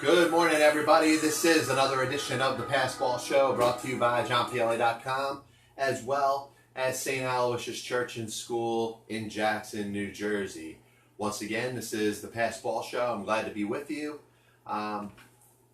Good morning, everybody. This is another edition of the Passball Show brought to you by JohnPielli.com as well as St. Aloysius Church and School in Jackson, New Jersey. Once again, this is the Passball Show. I'm glad to be with you. The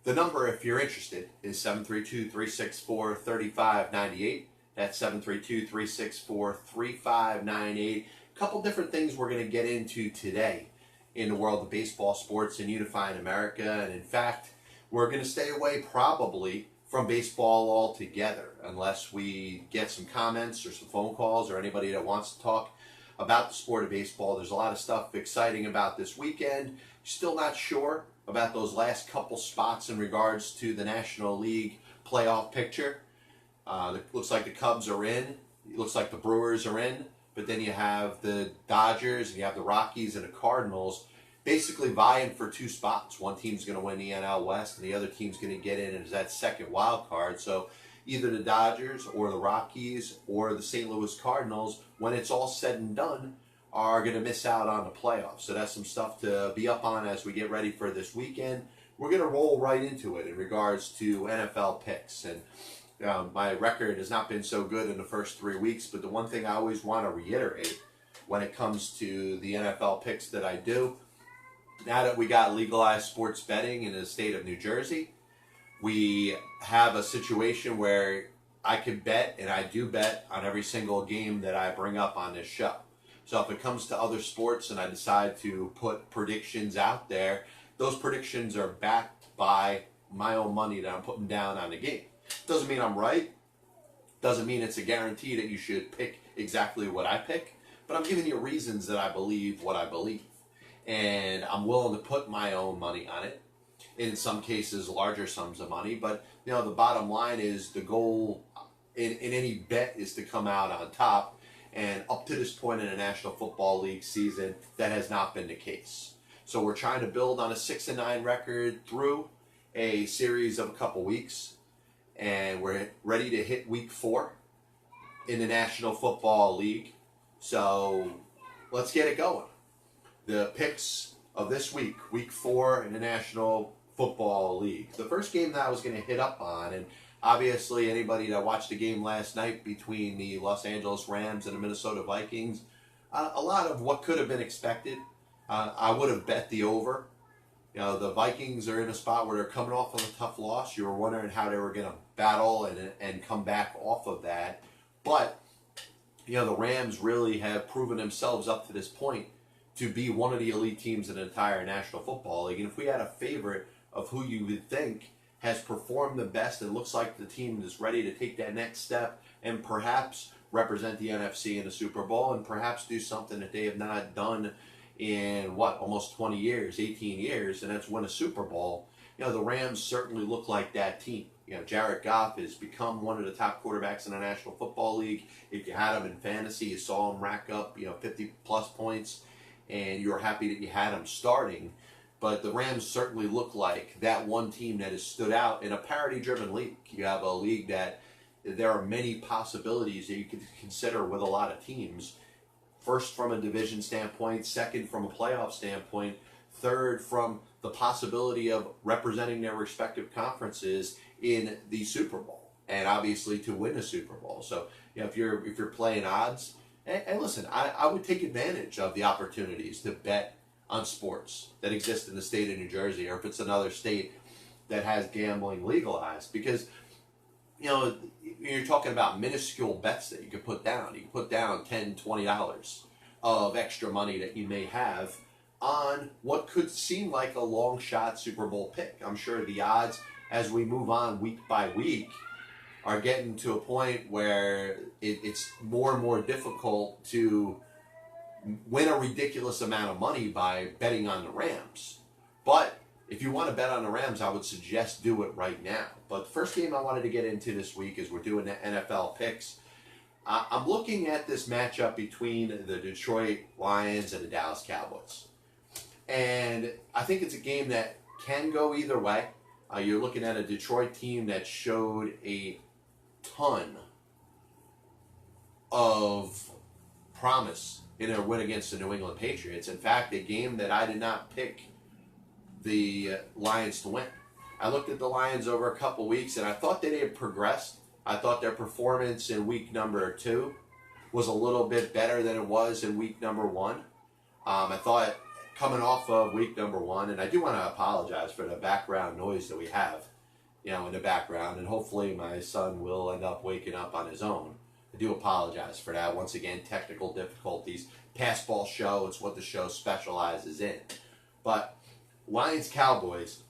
number, if you're interested, is 732-364-3598. That's 732-364-3598. A couple different things we're going to get into today in the world of baseball, sports, and unifying America. And in fact, we're going to stay away probably from baseball altogether unless we get some comments or some phone calls or anybody that wants to talk about the sport of baseball. There's a lot of stuff exciting about this weekend. Still not sure about those last couple spots in regards to the National League playoff picture. It looks like the Cubs are in. It looks like the Brewers are in. But then you have the Dodgers, and you have the Rockies and the Cardinals basically vying for two spots. One team's going to win the NL West, and the other team's going to get in as that second wild card. So either the Dodgers or the Rockies or the St. Louis Cardinals, when it's all said and done, are going to miss out on the playoffs. So that's some stuff to be up on as we get ready for this weekend. We're going to roll right into it in regards to NFL picks. And my record has not been so good in the first 3 weeks, but the one thing I always want to reiterate when it comes to the NFL picks that I do, now that we got legalized sports betting in the state of New Jersey, we have a situation where I can bet, and I do bet, on every single game that I bring up on this show. So if it comes to other sports and I decide to put predictions out there, those predictions are backed by my own money that I'm putting down on the game. Doesn't mean I'm right. Doesn't mean it's a guarantee that you should pick exactly what I pick. But I'm giving you reasons that I believe what I believe. And I'm willing to put my own money on it. In some cases, larger sums of money. But, you know, the bottom line is the goal in any bet is to come out on top. And up to this point in the National Football League season, that has not been the case. So we're trying to build on a 6-9 record through a series of a couple weeks. And we're ready to hit week 4 in the National Football League. So let's get it going. The picks of this week, week 4 in the National Football League. The first game that I was going to hit up on, and obviously anybody that watched the game last night between the Los Angeles Rams and the Minnesota Vikings, a lot of what could have been expected. I would have bet the over. You know, the Vikings are in a spot where they're coming off of a tough loss. You were wondering how they were going to battle and come back off of that. But, you know, the Rams really have proven themselves up to this point to be one of the elite teams in the entire National Football League. And if we had a favorite of who you would think has performed the best and looks like the team is ready to take that next step and perhaps represent the NFC in the Super Bowl and perhaps do something that they have not done in almost 20 years, 18 years, and that's win a Super Bowl. You know, the Rams certainly look like that team. You know, Jared Goff has become one of the top quarterbacks in the National Football League. If you had him in fantasy, you saw him rack up, 50 plus points, and you were happy that you had him starting. But the Rams certainly look like that one team that has stood out in a parity-driven league. You have a league that there are many possibilities that you could consider with a lot of teams. First from a division standpoint, second from a playoff standpoint, third from the possibility of representing their respective conferences in the Super Bowl, and obviously to win the Super Bowl. So, if you're playing odds, and listen, I would take advantage of the opportunities to bet on sports that exist in the state of New Jersey, or if it's another state that has gambling legalized, because you're talking about minuscule bets that you can put down. You can put down $10, $20 of extra money that you may have on what could seem like a long shot Super Bowl pick. I'm sure the odds as we move on week by week are getting to a point where it's more and more difficult to win a ridiculous amount of money by betting on the Rams. But if you want to bet on the Rams, I would suggest do it right now. But the first game I wanted to get into this week is we're doing the NFL picks. I'm looking at this matchup between the Detroit Lions and the Dallas Cowboys. And I think it's a game that can go either way. You're looking at a Detroit team that showed a ton of promise in their win against the New England Patriots. In fact, a game that I did not pick the Lions to win. I looked at the Lions over a couple weeks, and I thought that they had progressed. I thought their performance in week number 2 was a little bit better than it was in week number 1. I thought coming off of week number 1, and I do want to apologize for the background noise that we have, in the background, and hopefully my son will end up waking up on his own. I do apologize for that. Once again, technical difficulties. Pass ball show, it's what the show specializes in. But Lions Cowboys,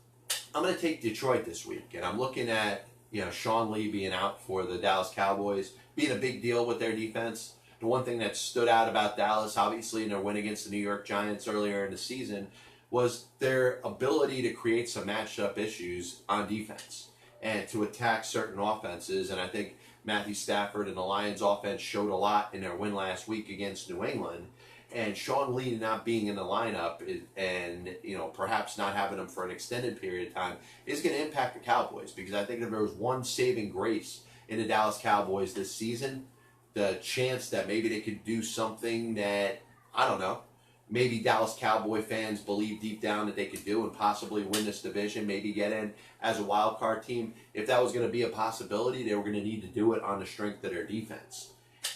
I'm going to take Detroit this week, and I'm looking at Sean Lee being out for the Dallas Cowboys, being a big deal with their defense. The one thing that stood out about Dallas, obviously in their win against the New York Giants earlier in the season, was their ability to create some matchup issues on defense and to attack certain offenses. And I think Matthew Stafford and the Lions offense showed a lot in their win last week against New England. And Sean Lee not being in the lineup and perhaps not having him for an extended period of time is going to impact the Cowboys, because I think if there was one saving grace in the Dallas Cowboys this season, the chance that maybe they could do something that, I don't know, maybe Dallas Cowboy fans believe deep down that they could do and possibly win this division, maybe get in as a wild card team. If that was going to be a possibility, they were going to need to do it on the strength of their defense.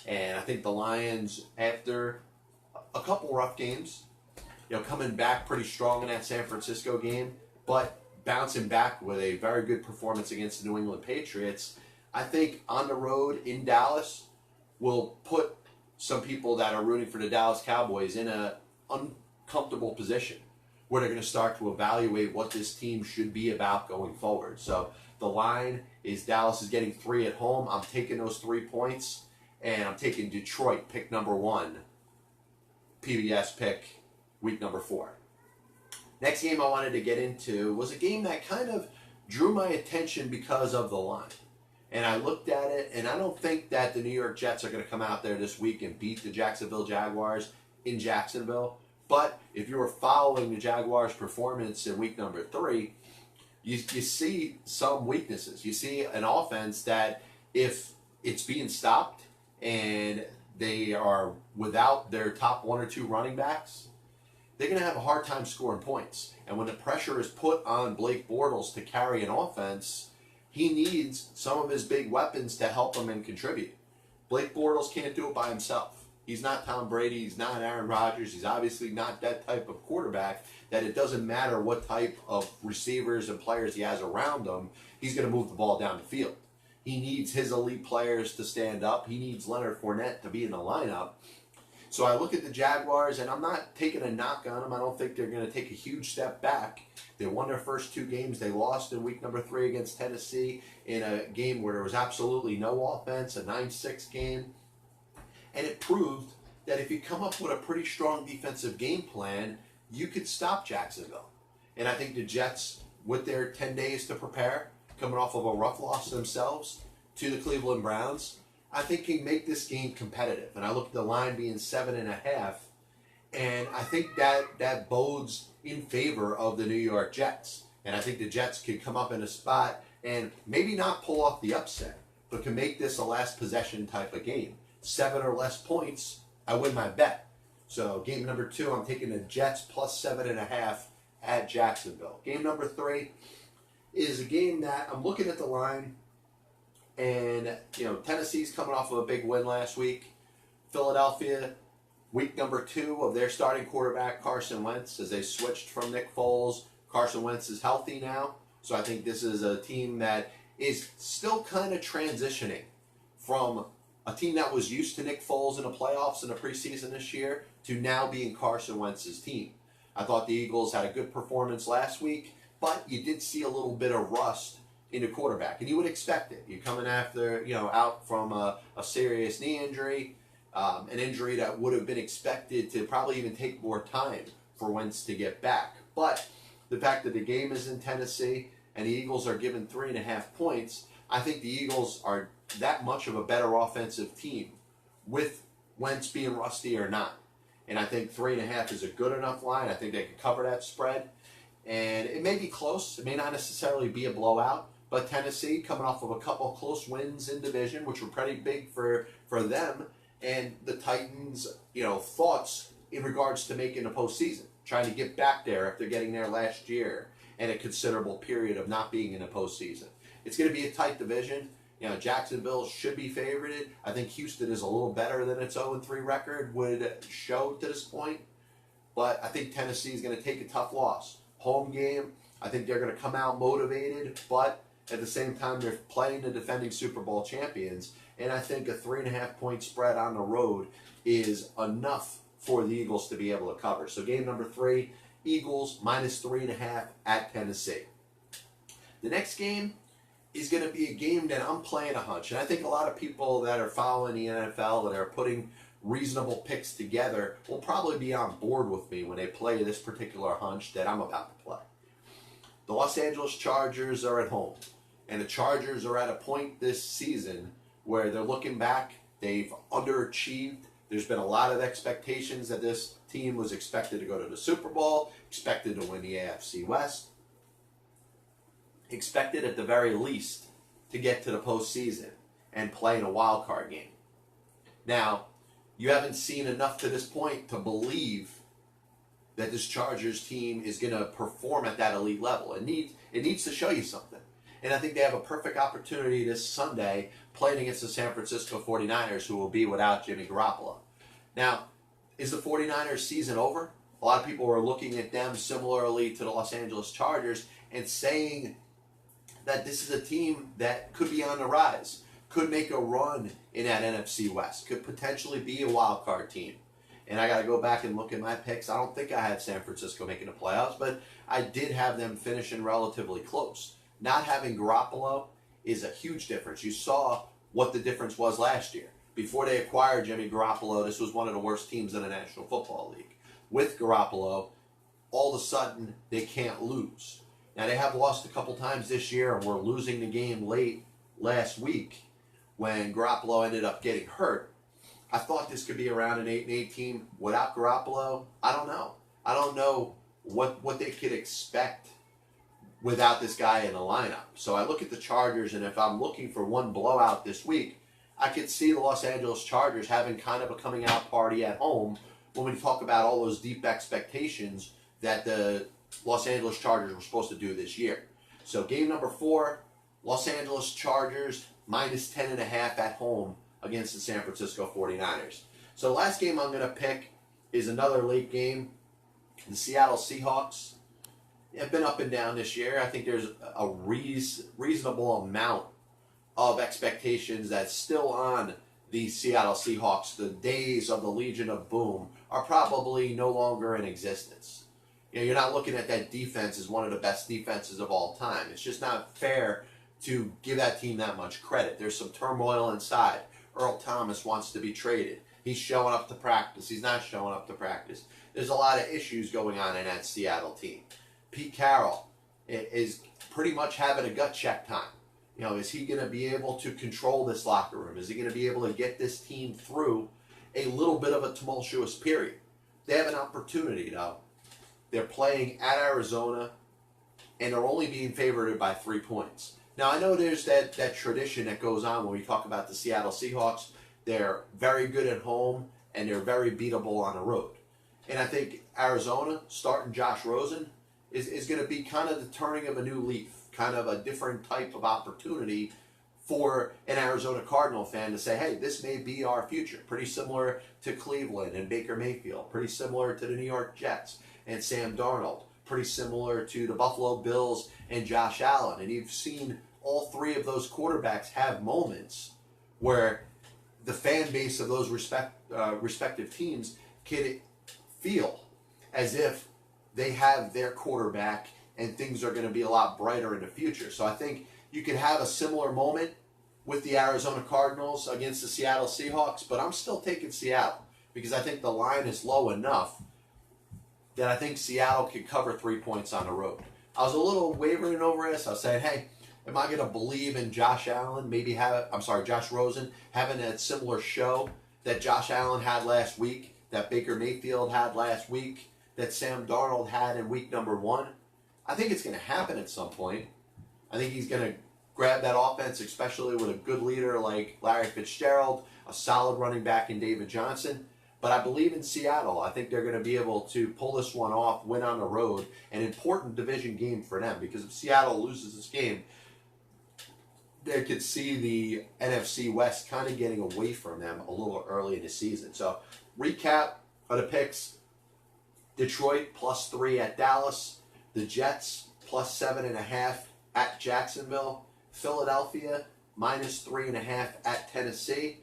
And I think the Lions, after a couple rough games, coming back pretty strong in that San Francisco game, but bouncing back with a very good performance against the New England Patriots, I think on the road in Dallas will put some people that are rooting for the Dallas Cowboys in an uncomfortable position where they're going to start to evaluate what this team should be about going forward. So the line is Dallas is getting 3 at home. I'm taking those 3 points, and I'm taking Detroit, pick number 1. PBS pick, week number 4. Next game I wanted to get into was a game that kind of drew my attention because of the line. And I looked at it, and I don't think that the New York Jets are going to come out there this week and beat the Jacksonville Jaguars in Jacksonville. But if you were following the Jaguars' performance in week number 3, you see some weaknesses. You see an offense that, if it's being stopped and they are without their top 1 or 2 running backs, they're going to have a hard time scoring points. And when the pressure is put on Blake Bortles to carry an offense, he needs some of his big weapons to help him and contribute. Blake Bortles can't do it by himself. He's not Tom Brady. He's not Aaron Rodgers. He's obviously not that type of quarterback that it doesn't matter what type of receivers and players he has around him, he's going to move the ball down the field. He needs his elite players to stand up. He needs Leonard Fournette to be in the lineup. So I look at the Jaguars, and I'm not taking a knock on them. I don't think they're going to take a huge step back. They won their first 2 games. They lost in week number 3 against Tennessee in a game where there was absolutely no offense, a 9-6 game. And it proved that if you come up with a pretty strong defensive game plan, you could stop Jacksonville. And I think the Jets, with their 10 days to prepare, coming off of a rough loss themselves to the Cleveland Browns, I think can make this game competitive. And I look at the line being 7.5, and I think that bodes in favor of the New York Jets. And I think the Jets can come up in a spot and maybe not pull off the upset, but can make this a last possession type of game. 7 or less points, I win my bet. So game number 2, I'm taking the Jets plus 7.5 at Jacksonville. Game number 3 is a game that I'm looking at the line, and Tennessee's coming off of a big win last week. Philadelphia, week number 2 of their starting quarterback Carson Wentz, as they switched from Nick Foles. Carson Wentz is healthy now, so I think this is a team that is still kind of transitioning from a team that was used to Nick Foles in the playoffs in the preseason this year to now being Carson Wentz's team. I thought the Eagles had a good performance last week, but you did see a little bit of rust in the quarterback, and you would expect it. You're coming after, out from a serious knee injury, an injury that would have been expected to probably even take more time for Wentz to get back. But the fact that the game is in Tennessee and the Eagles are given 3.5 points, I think the Eagles are that much of a better offensive team with Wentz being rusty or not. And I think 3.5 is a good enough line. I think they can cover that spread. And it may be close. It may not necessarily be a blowout. But Tennessee, coming off of a couple close wins in division, which were pretty big for them, and the Titans, thoughts in regards to making the postseason. trying to get back there after getting there last year and a considerable period of not being in the postseason. It's going to be a tight division. Jacksonville should be favorited. I think Houston is a little better than its 0-3 record would show to this point. But I think Tennessee is going to take a tough loss. Home game, I think they're going to come out motivated, but at the same time, they're playing the defending Super Bowl champions. And I think a 3.5-point spread on the road is enough for the Eagles to be able to cover. So game number 3, Eagles -3.5 at Tennessee. The next game is going to be a game that I'm playing a hunch. And I think a lot of people that are following the NFL, that are putting reasonable picks together, will probably be on board with me when they play this particular hunch that I'm about to play. The Los Angeles Chargers are at home. And the Chargers are at a point this season where they're looking back, they've underachieved. There's been a lot of expectations that this team was expected to go to the Super Bowl, expected to win the AFC West, expected at the very least to get to the postseason and play in a wild card game. Now, you haven't seen enough to this point to believe that this Chargers team is going to perform at that elite level. It needs to show you something. And I think they have a perfect opportunity this Sunday playing against the San Francisco 49ers, who will be without Jimmy Garoppolo. Now, is the 49ers season over? A lot of people are looking at them similarly to the Los Angeles Chargers and saying that this is a team that could be on the rise, could make a run in that NFC West, could potentially be a wild card team. And I got to go back and look at my picks. I don't think I had San Francisco making the playoffs, but I did have them finishing relatively close. Not having Garoppolo is a huge difference. You saw what the difference was last year. Before they acquired Jimmy Garoppolo, this was one of the worst teams in the National Football League. With Garoppolo, all of a sudden, they can't lose. Now, they have lost a couple times this year, and were losing the game late last week when Garoppolo ended up getting hurt. I thought this could be around an 8-8 team without Garoppolo. I don't know. I don't know what they could expect without this guy in the lineup. So I look at the Chargers, and if I'm looking for one blowout this week, I could see the Los Angeles Chargers having kind of a coming out party at home when we talk about all those deep expectations that the Los Angeles Chargers were supposed to do this year. So game number 4, Los Angeles Chargers -10.5 at home against the San Francisco 49ers. So the last game I'm going to pick is another late game. The Seattle Seahawks have been up and down this year. I think there's a reasonable amount of expectations that's still on the Seattle Seahawks. The days of the Legion of Boom are probably no longer in existence. You're not looking at that defense as one of the best defenses of all time. It's just not fair to give that team that much credit. There's some turmoil inside. Earl Thomas wants to be traded. He's showing up to practice. He's not showing up to practice. There's a lot of issues going on in that Seattle team. Pete Carroll is pretty much having a gut check time. Is he going to be able to control this locker room? Is he going to be able to get this team through a little bit of a tumultuous period? They have an opportunity, though. They're playing at Arizona, and they're only being favored by 3 points. Now, I know there's that tradition that goes on when we talk about the Seattle Seahawks. They're very good at home, and they're very beatable on the road. And I think Arizona, starting Josh Rosen, is going to be kind of the turning of a new leaf, kind of a different type of opportunity for an Arizona Cardinal fan to say, hey, this may be our future. Pretty similar to Cleveland and Baker Mayfield. Pretty similar to the New York Jets and Sam Darnold. Pretty similar to the Buffalo Bills and Josh Allen. And you've seen all 3 of those quarterbacks have moments where the fan base of those respective teams can feel as if they have their quarterback and things are going to be a lot brighter in the future. So I think you could have a similar moment with the Arizona Cardinals against the Seattle Seahawks, but I'm still taking Seattle because I think the line is low enough that I think Seattle could cover 3 points on the road. I was a little wavering over this. I was saying, hey, am I going to believe in Josh Rosen having that similar show that Josh Allen had last week, that Baker Mayfield had last week, that Sam Darnold had in week number 1? I think it's going to happen at some point. I think he's going to grab that offense, especially with a good leader like Larry Fitzgerald, a solid running back in David Johnson. But I believe in Seattle. I think they're going to be able to pull this one off, win on the road, an important division game for them. Because if Seattle loses this game, they could see the NFC West kind of getting away from them a little early in the season. So, recap of the picks. Detroit +3 at Dallas. The Jets +7.5 at Jacksonville. Philadelphia -3.5 at Tennessee.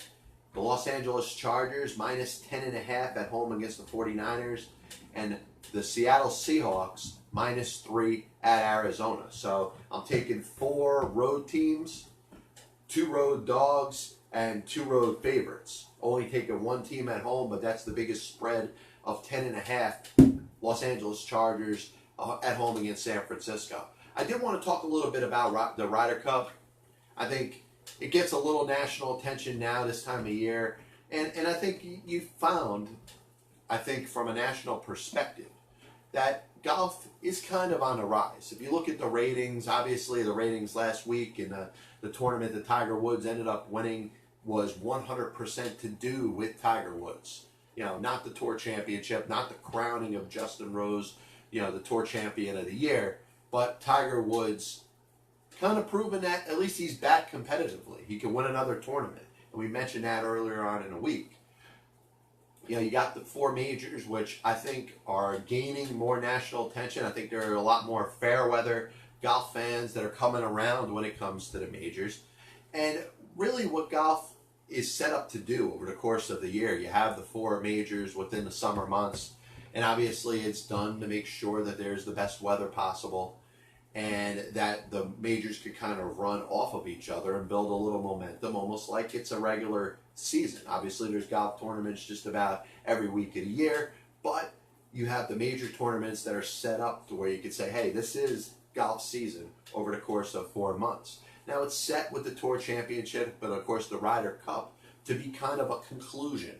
The Los Angeles Chargers -10.5 at home against the 49ers. And the Seattle Seahawks -3 at Arizona. So I'm taking 4 road teams, 2 road dogs, and 2 road favorites. Only taking 1 team at home, but that's the biggest spread of 10.5. Los Angeles Chargers at home against San Francisco. I did want to talk a little bit about the Ryder Cup. I think it gets a little national attention now this time of year. And I think you found, I think from a national perspective, that golf is kind of on the rise. If you look at the ratings, obviously the ratings last week in the tournament that Tiger Woods ended up winning was 100% to do with Tiger Woods. You know, not the Tour Championship, not the crowning of Justin Rose, you know, the Tour Champion of the Year, but Tiger Woods kind of proven that at least he's back competitively. He can win another tournament. And we mentioned that earlier on in the week. You know, you got the 4 majors, which I think are gaining more national attention. I think there are a lot more fair weather golf fans that are coming around when it comes to the majors. And really what golf is set up to do over the course of the year. You have the 4 majors within the summer months, and obviously it's done to make sure that there's the best weather possible and that the majors could kind of run off of each other and build a little momentum, almost like it's a regular season. Obviously there's golf tournaments just about every week of the year, but you have the major tournaments that are set up to where you could say, hey, this is golf season over the course of 4 months. Now it's set with the Tour Championship, but of course the Ryder Cup to be kind of a conclusion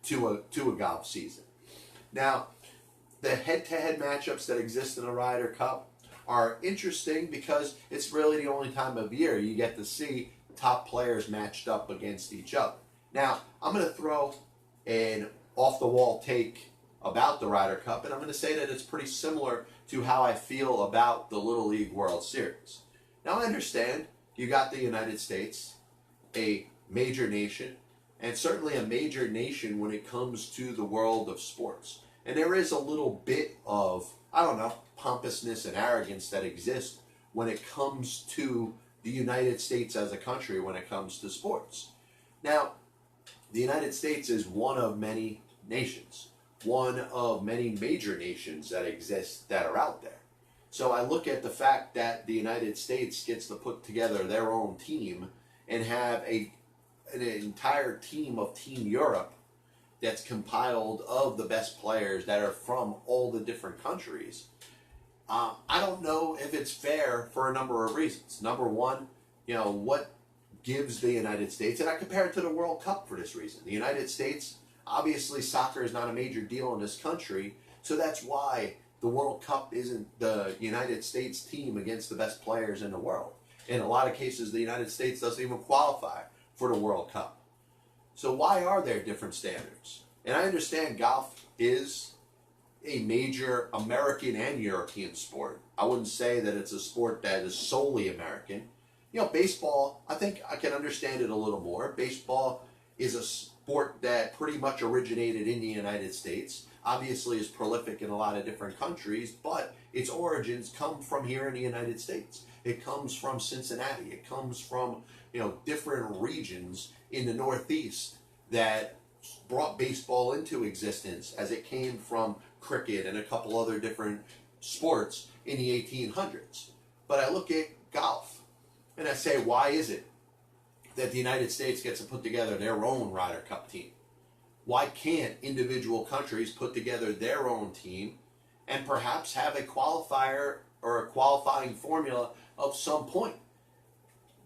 to a golf season. Now, the head-to-head matchups that exist in the Ryder Cup are interesting because it's really the only time of year you get to see top players matched up against each other. Now, I'm going to throw an off-the-wall take about the Ryder Cup, and I'm going to say that it's pretty similar to how I feel about the Little League World Series. Now, I understand you got the United States, a major nation, and certainly a major nation when it comes to the world of sports. And there is a little bit of, I don't know, pompousness and arrogance that exists when it comes to the United States as a country when it comes to sports. Now, the United States is one of many nations, one of many major nations that exist that are out there. So I look at the fact that the United States gets to put together their own team and have an entire team of Team Europe that's compiled of the best players that are from all the different countries. I don't know if it's fair for a number of reasons. Number one, you know, what gives the United States, and I compare it to the World Cup for this reason. The United States, obviously soccer is not a major deal in this country, so that's why the World Cup isn't the United States team against the best players in the world. In a lot of cases, the United States doesn't even qualify for the World Cup. So why are there different standards? And I understand golf is a major American and European sport. I wouldn't say that it's a sport that is solely American. You know, baseball, I think I can understand it a little more. Baseball is a sport that pretty much originated in the United States. Obviously is prolific in a lot of different countries, but its origins come from here in the United States. It comes from Cincinnati. It comes from, you know, different regions in the Northeast that brought baseball into existence as it came from cricket and a couple other different sports in the 1800s. But I look at golf and I say, why is it that the United States gets to put together their own Ryder Cup team? Why can't individual countries put together their own team and perhaps have a qualifier or a qualifying formula of some point?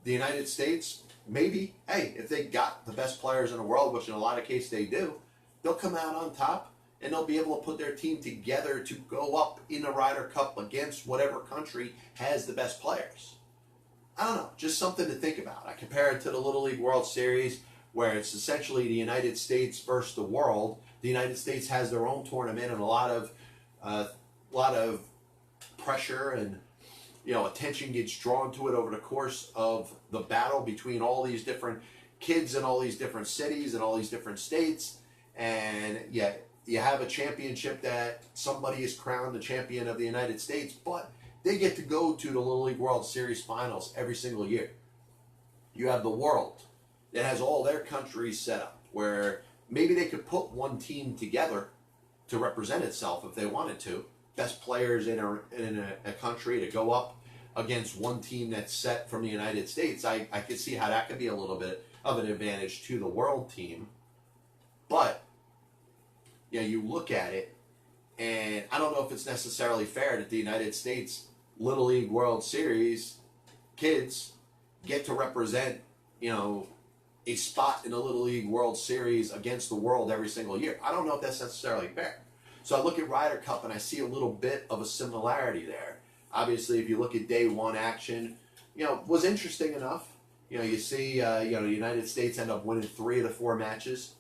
The United States, maybe, hey, if they got the best players in the world, which in a lot of cases they do, they'll come out on top and they'll be able to put their team together to go up in the Ryder Cup against whatever country has the best players. I don't know, just something to think about. I compare it to the Little League World Series, where it's essentially the United States versus the world, The United States has their own tournament, and a lot of pressure and attention gets drawn to it over the course of the battle between all these different kids in all these different cities and all these different states. And yet you have a championship that somebody is crowned the champion of the United States, but they get to go to the Little League World Series finals every single year. You have the world that has all their countries set up where maybe they could put one team together to represent itself if they wanted to. Best players in a country to go up against one team that's set from the United States. I could see how that could be a little bit of an advantage to the world team. But you look at it, and I don't know if it's necessarily fair that the United States Little League World Series kids get to represent, a spot in the Little League World Series against the world every single year. I don't know if that's necessarily fair. So I look at Ryder Cup and I see a little bit of a similarity there. Obviously, if you look at day one action, was interesting enough. You see, the United States end up winning 3 of the 4 matches.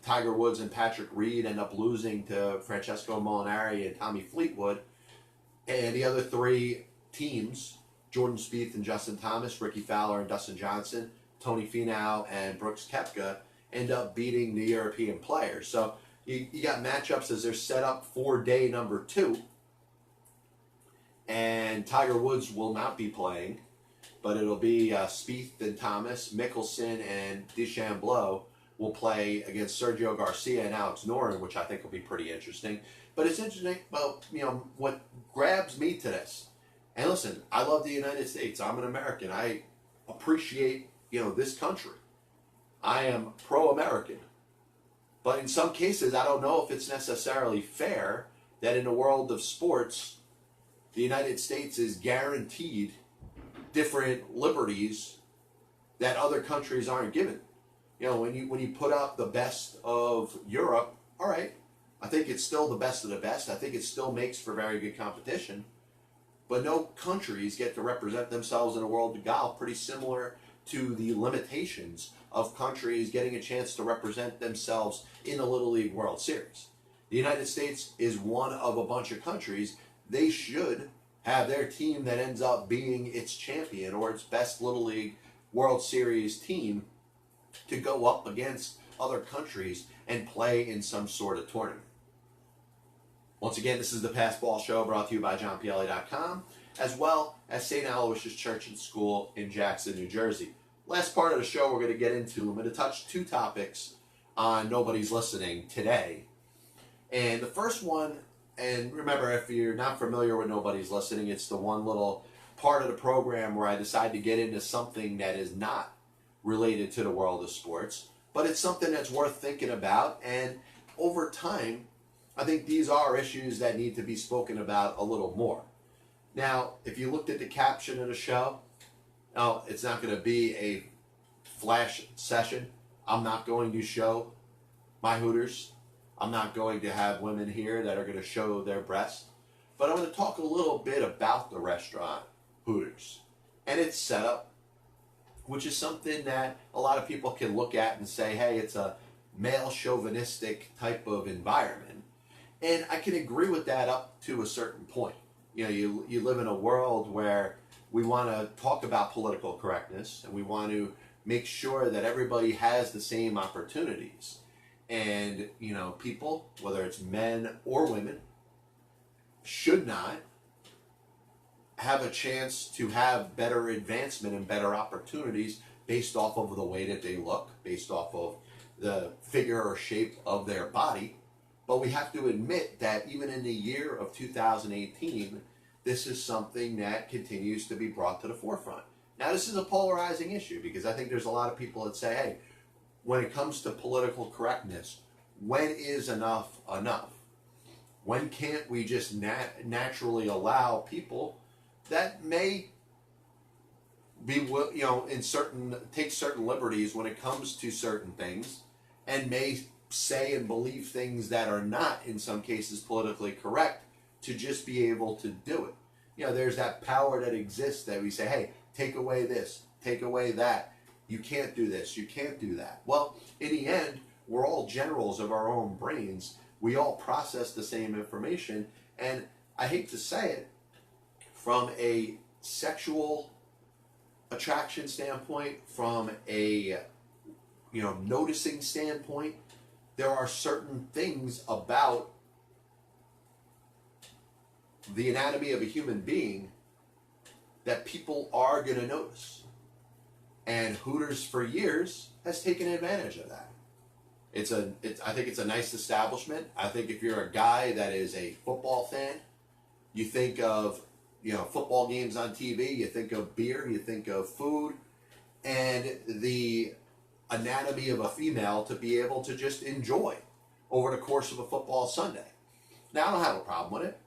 Tiger Woods and Patrick Reed end up losing to Francesco Molinari and Tommy Fleetwood. And the other 3 teams, Jordan Spieth and Justin Thomas, Ricky Fowler and Dustin Johnson, Tony Finau and Brooks Koepka, end up beating the European players. So you got matchups as they're set up for day number 2. And Tiger Woods will not be playing, but it'll be Spieth and Thomas, Mickelson and DeChambeau will play against Sergio Garcia and Alex Noren, which I think will be pretty interesting. But it's interesting about, what grabs me to this. And listen, I love the United States. I'm an American. I appreciate, this country. I am pro-American. But in some cases, I don't know if it's necessarily fair that in the world of sports, the United States is guaranteed different liberties that other countries aren't given. When you put up the best of Europe, all right, I think it's still the best of the best. I think it still makes for very good competition. But no countries get to represent themselves in a world of golf, pretty similar to the limitations of countries getting a chance to represent themselves in the Little League World Series. The United States is one of a bunch of countries. They should have their team that ends up being its champion or its best Little League World Series team to go up against other countries and play in some sort of tournament. Once again, this is the Pass Ball Show brought to you by JohnPielli.com, as well as St. Aloysius Church and School in Jackson, New Jersey. Last part of the show we're going to get into, I'm going to touch 2 topics on Nobody's Listening today. And the first one, and remember, if you're not familiar with Nobody's Listening, it's the one little part of the program where I decide to get into something that is not related to the world of sports, but it's something that's worth thinking about. And over time, I think these are issues that need to be spoken about a little more. Now, if you looked at the caption of the show, no, it's not going to be a flash session. I'm not going to show my Hooters. I'm not going to have women here that are going to show their breasts. But I'm going to talk a little bit about the restaurant Hooters and its setup, which is something that a lot of people can look at and say, hey, it's a male chauvinistic type of environment. And I can agree with that up to a certain point. You live in a world where we want to talk about political correctness and we want to make sure that everybody has the same opportunities. And, people, whether it's men or women, should not have a chance to have better advancement and better opportunities based off of the way that they look, based off of the figure or shape of their body. But we have to admit that even in the year of 2018, this is something that continues to be brought to the forefront. Now, this is a polarizing issue because I think there's a lot of people that say, hey, when it comes to political correctness, when is enough enough? When can't we just naturally allow people that may be, take certain liberties when it comes to certain things and may say and believe things that are not, in some cases, politically correct, to just be able to do it. There's that power that exists that we say, hey, take away this, take away that. You can't do this, you can't do that. Well, in the end, we're all generals of our own brains. We all process the same information. And I hate to say it, from a sexual attraction standpoint, from a noticing standpoint, there are certain things about the anatomy of a human being that people are going to notice. And Hooters for years has taken advantage of that. I think it's a nice establishment. I think if you're a guy that is a football fan, you think of football games on TV, you think of beer, you think of food, and the anatomy of a female to be able to just enjoy over the course of a football Sunday. Now, I don't have a problem with it,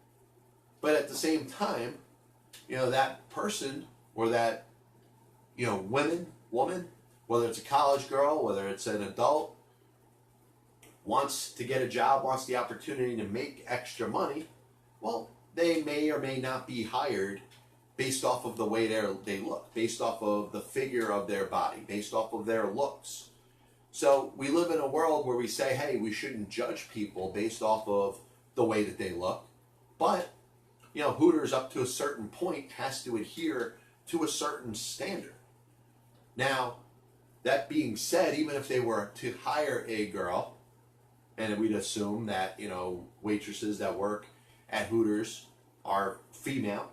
but at the same time, that person or that woman, whether it's a college girl, whether it's an adult, wants to get a job, wants the opportunity to make extra money, well, they may or may not be hired based off of the way they look, based off of the figure of their body, based off of their looks. So we live in a world where we say, hey, we shouldn't judge people based off of the way that they look. But, Hooters up to a certain point has to adhere to a certain standard. Now, that being said, even if they were to hire a girl, and we'd assume that, waitresses that work at Hooters are female,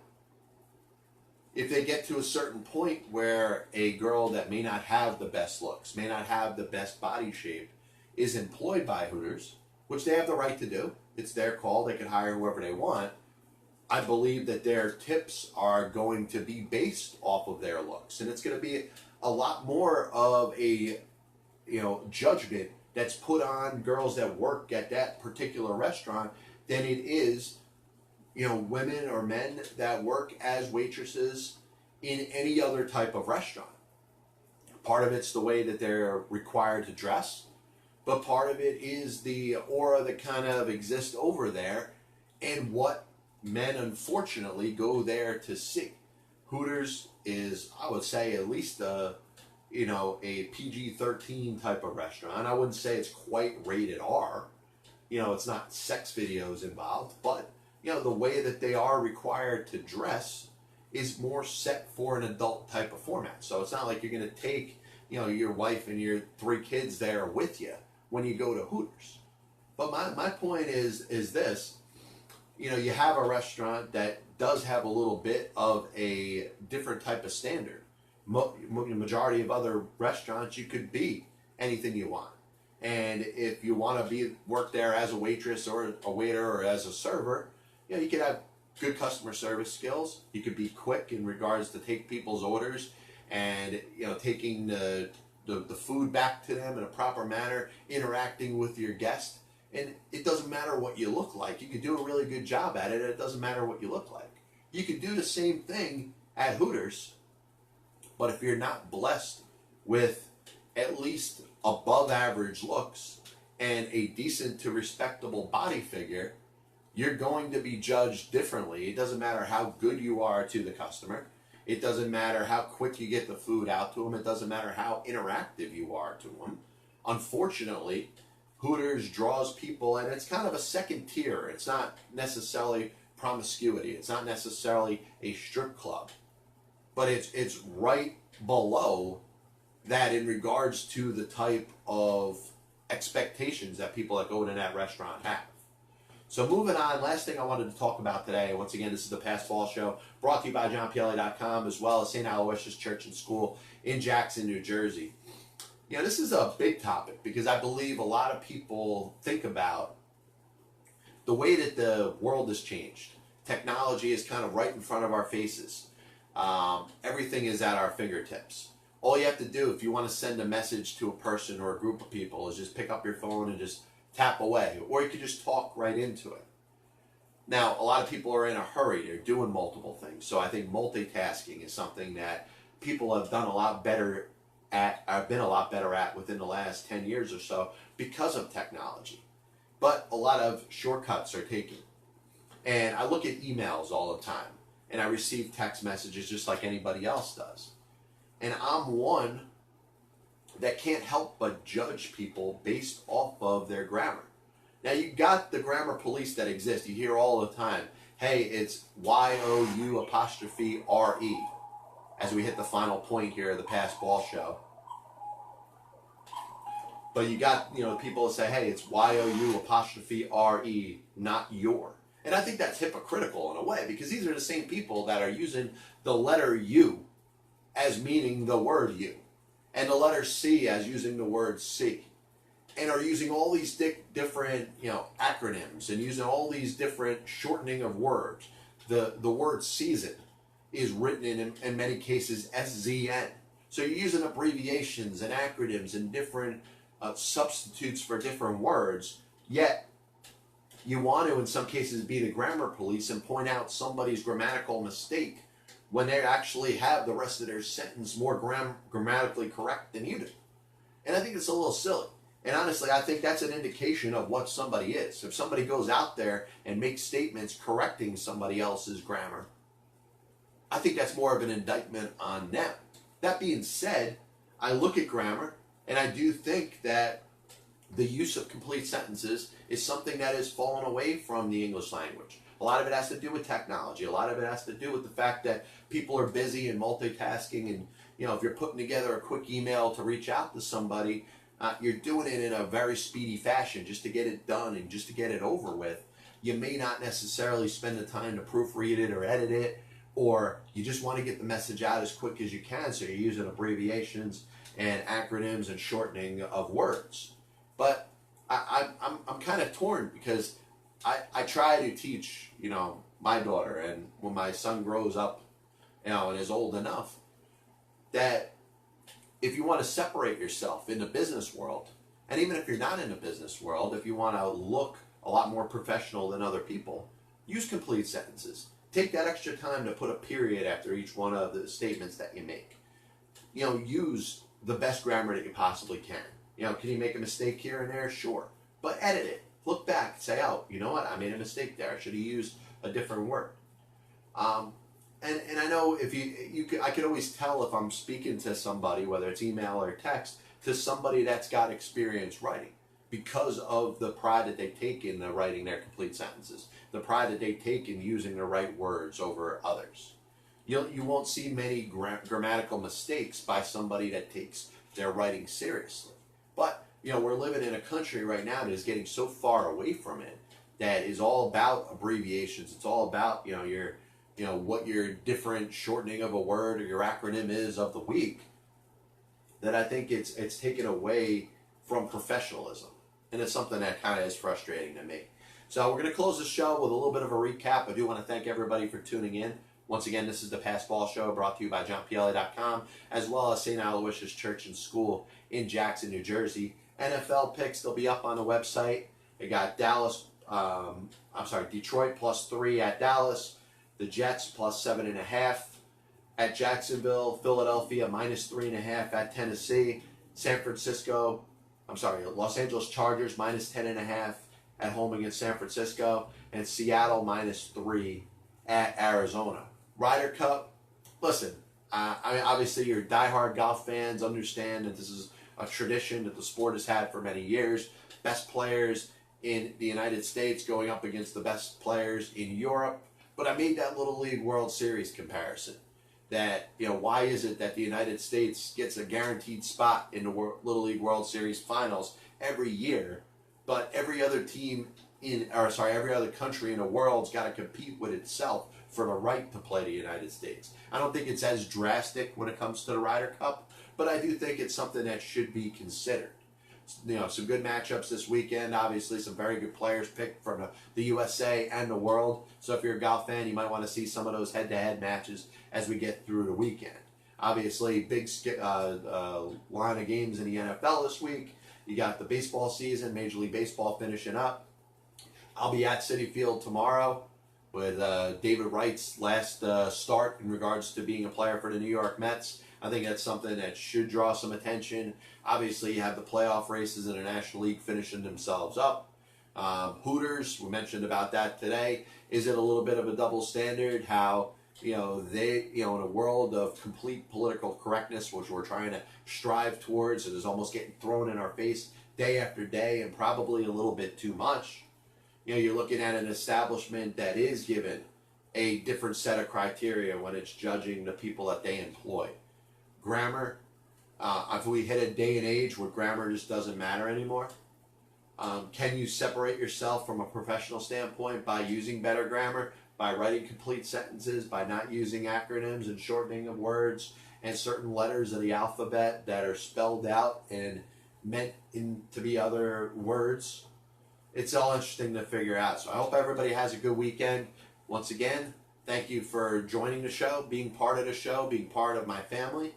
if they get to a certain point where a girl that may not have the best looks, may not have the best body shape, is employed by Hooters, which they have the right to do, it's their call, they can hire whoever they want, I believe that their tips are going to be based off of their looks. And it's going to be a lot more of a judgment that's put on girls that work at that particular restaurant than it is women or men that work as waitresses in any other type of restaurant. Part of it's the way that they're required to dress, but part of it is the aura that kind of exists over there and what men unfortunately go there to see. Hooters is, I would say, at least a PG-13 type of restaurant. I wouldn't say it's quite rated R. It's not sex videos involved, but the way that they are required to dress is more set for an adult type of format. So it's not like you're going to take, your wife and your 3 kids there with you when you go to Hooters. But my point is this, you have a restaurant that does have a little bit of a different type of standard. Majority of other restaurants, you could be anything you want. And if you want to work there as a waitress or a waiter or as a server, you could have good customer service skills. You could be quick in regards to take people's orders and taking the food back to them in a proper manner, interacting with your guest. And it doesn't matter what you look like. You could do a really good job at it, and it doesn't matter what you look like. You could do the same thing at Hooters, but if you're not blessed with at least above average looks and a decent to respectable body figure, you're going to be judged differently. It doesn't matter how good you are to the customer. It doesn't matter how quick you get the food out to them. It doesn't matter how interactive you are to them. Unfortunately, Hooters draws people, and it's kind of a second tier. It's not necessarily promiscuity. It's not necessarily a strip club. But it's right below that in regards to the type of expectations that people that go to that restaurant have. So moving on, last thing I wanted to talk about today, once again, this is the Past Fall Show, brought to you by JohnPielli.com, as well as St. Aloysius Church and School in Jackson, New Jersey. This is a big topic because I believe a lot of people think about the way that the world has changed. Technology is kind of right in front of our faces. Everything is at our fingertips. All you have to do if you want to send a message to a person or a group of people is just pick up your phone and just tap away, or you could just talk right into it. Now, a lot of people are in a hurry. They're doing multiple things. So I think multitasking is something that people have done a lot better at, have been a lot better at within the last 10 years or so because of technology. But a lot of shortcuts are taken. And I look at emails all the time, and I receive text messages just like anybody else does. And I'm one that can't help but judge people based off of their grammar. Now you got the grammar police that exist. You hear all the time, hey, it's Y-O-U apostrophe R-E, as we hit the final point here of the Pass Ball Show. But you got, people that say, hey, it's Y-O-U apostrophe R-E, not your. And I think that's hypocritical in a way, because these are the same people that are using the letter U as meaning the word you, and the letter C as using the word see, and are using all these different acronyms and using all these different shortening of words. The word season is written in many cases SZN. So you're using abbreviations and acronyms and different substitutes for different words, yet you want to in some cases be the grammar police and point out somebody's grammatical mistake when they actually have the rest of their sentence more grammatically correct than you do. And I think it's a little silly. And honestly, I think that's an indication of what somebody is. If somebody goes out there and makes statements correcting somebody else's grammar, I think that's more of an indictment on them. That being said, I look at grammar and I do think that the use of complete sentences is something that has fallen away from the English language. A lot of it has to do with technology. A lot of it has to do with the fact that people are busy and multitasking, and if you're putting together a quick email to reach out to somebody, you're doing it in a very speedy fashion just to get it done and just to get it over with. You may not necessarily spend the time to proofread it or edit it, or you just want to get the message out as quick as you can, so you're using abbreviations and acronyms and shortening of words. But I'm kind of torn, because I try to teach, my daughter, and when my son grows up, and is old enough, that if you want to separate yourself in the business world, and even if you're not in the business world, if you want to look a lot more professional than other people, use complete sentences. Take that extra time to put a period after each one of the statements that you make. Use the best grammar that you possibly can. Can you make a mistake here and there? Sure. But edit it. Look back and say, oh, you know what? I made a mistake there. I should have used a different word. And I know if I could always tell if I'm speaking to somebody, whether it's email or text, to somebody that's got experience writing, because of the pride that they take in writing their complete sentences, the pride that they take in using the right words over others. You won't see many grammatical mistakes by somebody that takes their writing seriously. But we're living in a country right now that is getting so far away from it, that is all about abbreviations. It's all about what your different shortening of a word or your acronym is of the week, that I think it's taken away from professionalism. And it's something that kind of is frustrating to me. So we're going to close the show with a little bit of a recap. I do want to thank everybody for tuning in. Once again, this is the Pass Ball Show, brought to you by JohnPielli.com, as well as St. Aloysius Church and School in Jackson, New Jersey. NFL picks, they'll be up on the website. They got Detroit +3 at Dallas. The Jets +7.5 at Jacksonville. Philadelphia -3.5 at Tennessee. Los Angeles Chargers -10.5 at home against San Francisco. And Seattle -3 at Arizona. Ryder Cup, listen, obviously your diehard golf fans understand that this is a tradition that the sport has had for many years. Best players in the United States going up against the best players in Europe. But I made that Little League World Series comparison. That, why is it that the United States gets a guaranteed spot in the Little League World Series finals every year, but every other every other country in the world's got to compete with itself for the right to play the United States? I don't think it's as drastic when it comes to the Ryder Cup, but I do think it's something that should be considered. Some good matchups this weekend. Obviously, some very good players picked from the USA and the world. So if you're a golf fan, you might want to see some of those head-to-head matches as we get through the weekend. Obviously, big line of games in the NFL this week. You got the baseball season, Major League Baseball finishing up. I'll be at Citi Field tomorrow with David Wright's last start in regards to being a player for the New York Mets. I think that's something that should draw some attention. Obviously, you have the playoff races in the National League finishing themselves up. Hooters, we mentioned about that today. Is it a little bit of a double standard? How, in a world of complete political correctness, which we're trying to strive towards, and is almost getting thrown in our face day after day, and probably a little bit too much. You're looking at an establishment that is given a different set of criteria when it's judging the people that they employ. Grammar, if we hit a day and age where grammar just doesn't matter anymore, can you separate yourself from a professional standpoint by using better grammar, by writing complete sentences, by not using acronyms and shortening of words and certain letters of the alphabet that are spelled out and meant to be other words? It's all interesting to figure out. So I hope everybody has a good weekend. Once again, thank you for joining the show, being part of the show, being part of my family.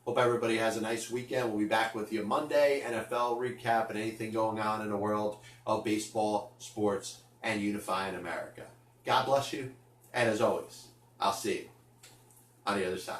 Hope everybody has a nice weekend. We'll be back with you Monday, NFL recap, and anything going on in the world of baseball, sports, and unifying America. God bless you, and as always, I'll see you on the other side.